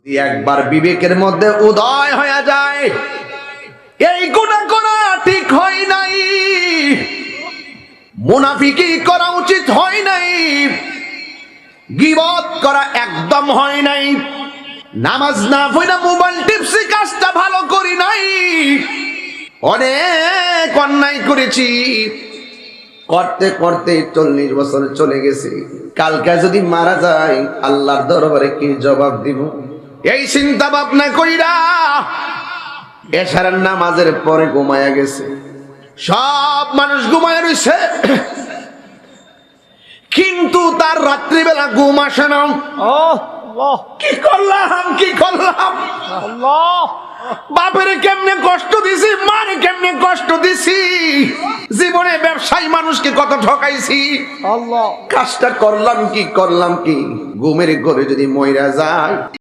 একবার বিবেকের মধ্যে উদয় হয়ে যায় এই গুনাহ করা ঠিক হয় নাই, মুনাফিকি করা উচিত হয় নাই, গীবত করা একদম হয় নাই, নামাজ না পড়া মোবাইল টিপসি কাজটা ভালো করি নাই, অনেক অন্যায় করেছি, করতে করতে 40 বছর চলে গেছে, কালকে যদি মারা যায় আল্লাহর দরবারে কি জবাব দিব? এই চিন্তা ভাবনা কইরা এশারের নামাজের পরে ঘুমায়া গেছে। সব মানুষ ঘুমায় রয়েছে, কিন্তু তার রাত্রিবেলা ঘুম আসে না। কি করলাম বাপের কেমনে কষ্ট দিছি, মারে কেমনে কষ্ট দিছি, জীবনে ব্যবসায়ী মানুষকে কত ঠকাইছি, কাজটা করলাম কি ঘুমের ঘরে যদি মইরা যায়